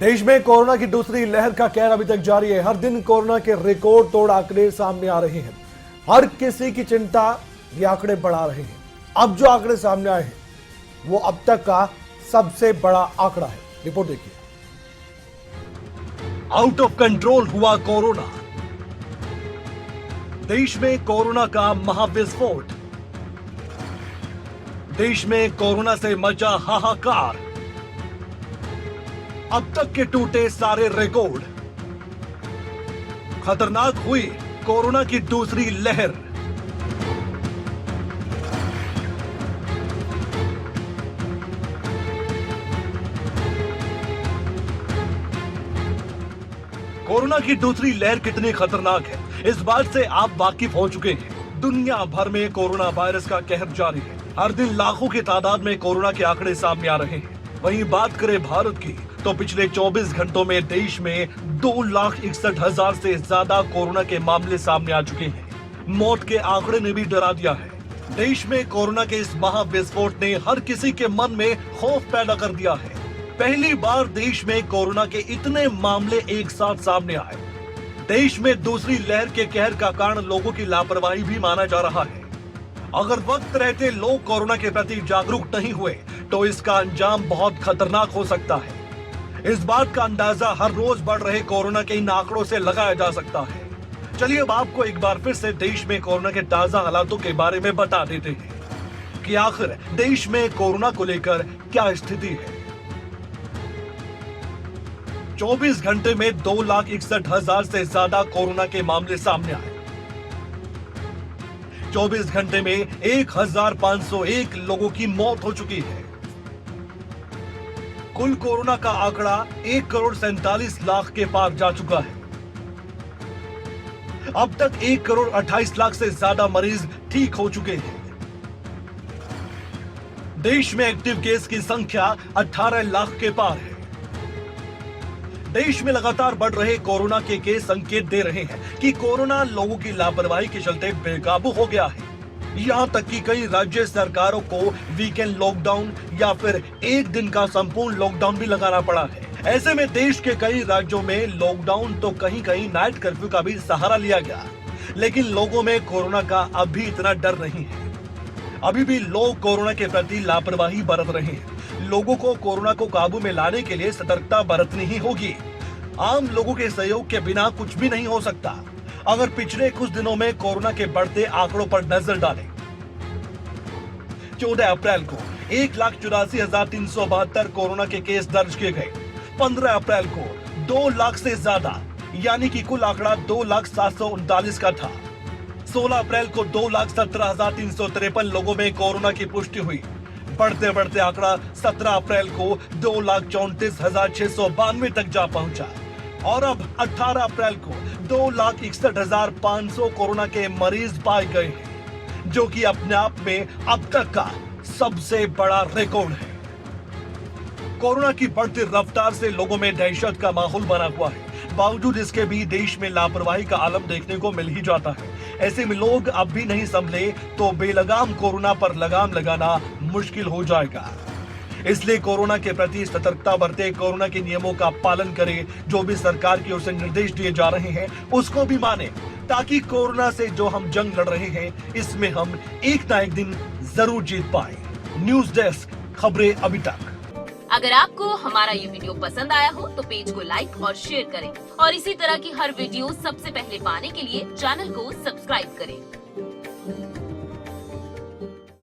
देश में कोरोना की दूसरी लहर का कहर अभी तक जारी है। हर दिन कोरोना के रिकॉर्ड तोड़ आंकड़े सामने आ रहे हैं। हर किसी की चिंता ये आंकड़े बढ़ा रहे हैं। अब जो आंकड़े सामने आए हैं वो अब तक का सबसे बड़ा आंकड़ा है। रिपोर्ट देखिए। आउट ऑफ कंट्रोल हुआ कोरोना। देश में कोरोना का महाविस्फोट। देश में कोरोना से मचा हाहाकार। अब तक के टूटे सारे रिकॉर्ड। खतरनाक हुई कोरोना की दूसरी लहर। कोरोना की दूसरी लहर कितनी खतरनाक है, इस बात से आप वाकिफ हो चुके हैं। दुनिया भर में कोरोना वायरस का कहर जारी है। हर दिन लाखों की तादाद में कोरोना के आंकड़े सामने आ रहे हैं। वहीं बात करें भारत की, तो पिछले 24 घंटों में देश में 2,61,000 से ज्यादा कोरोना के मामले सामने आ चुके हैं। मौत के आंकड़े ने भी डरा दिया है। देश में कोरोना के इस महाविस्फोट ने हर किसी के मन में खौफ पैदा कर दिया है। पहली बार देश में कोरोना के इतने मामले एक साथ सामने आए। देश में दूसरी लहर के कहर का कारण लोगों की लापरवाही भी माना जा रहा है। अगर वक्त रहते लोग कोरोना के प्रति जागरूक नहीं हुए तो इसका अंजाम बहुत खतरनाक हो सकता है। इस बात का अंदाजा हर रोज बढ़ रहे कोरोना के इन आंकड़ों से लगाया जा सकता है। चलिए अब आपको एक बार फिर से देश में कोरोना के ताजा हालातों के बारे में बता देते हैं कि आखिर देश में कोरोना को लेकर क्या स्थिति है। 24 घंटे में 2,61,000 से ज्यादा कोरोना के मामले सामने आए। 24 घंटे में 1,501 लोगों की मौत हो चुकी है। कुल कोरोना का आंकड़ा 1,47,00,000 के पार जा चुका है। अब तक 1,28,00,000 से ज्यादा मरीज ठीक हो चुके हैं। देश में एक्टिव केस की संख्या 18 लाख के पार है। देश में लगातार बढ़ रहे कोरोना के केस संकेत दे रहे हैं कि कोरोना लोगों की लापरवाही के चलते बेकाबू हो गया है। यहां तक कि कई राज्य सरकारों को वीकेंड लॉकडाउन या फिर एक दिन का संपूर्ण लॉकडाउन भी लगाना पड़ा है। ऐसे में देश के कई राज्यों में लॉकडाउन तो कहीं कहीं नाइट कर्फ्यू का भी सहारा लिया गया, लेकिन लोगों में कोरोना का अभी इतना डर नहीं है। अभी भी लोग कोरोना के प्रति लापरवाही बरत रहे हैं। लोगों को कोरोना को काबू में लाने के लिए सतर्कता बरतनी ही होगी। आम लोगों के सहयोग के बिना कुछ भी नहीं हो सकता। अगर पिछले कुछ दिनों में कोरोना के बढ़ते आंकड़ों पर नजर डालें, 14 अप्रैल को 1,84,372 कोरोना के केस दर्ज किए गए। 15 अप्रैल को 2 लाख से ज्यादा, यानी कि कुल आंकड़ा 2,07,39 का था। 16 अप्रैल को 2,17,353 लोगों में कोरोना की पुष्टि हुई। बढ़ते बढ़ते आंकड़ा 17 अप्रैल को 2,34,692 तक जा पहुंचा और अब 18 अप्रैल को 2,61,500 कोरोना के मरीज पाए गए हैं, जो कि अपने आप में अब तक का सबसे बड़ा रिकॉर्ड है। कोरोना की बढ़ती रफ्तार से लोगों में दहशत का माहौल बना हुआ है। बावजूद इसके भी देश में लापरवाही का आलम देखने को मिल ही जाता है। ऐसे में लोग अब भी नहीं संभले तो बेलगाम कोरोना पर लगाम लगाना मुश्किल हो जाएगा। इसलिए कोरोना के प्रति सतर्कता बरते, कोरोना के नियमों का पालन करें। जो भी सरकार की ओर से निर्देश दिए जा रहे हैं उसको भी माने, ताकि कोरोना से जो हम जंग लड़ रहे हैं इसमें हम एक ना एक दिन जरूर जीत पाए। न्यूज डेस्क, खबरें अभी तक। अगर आपको हमारा ये वीडियो पसंद आया हो तो पेज को लाइक और शेयर करें और इसी तरह की हर वीडियो सबसे पहले पाने के लिए चैनल को सब्सक्राइब करें।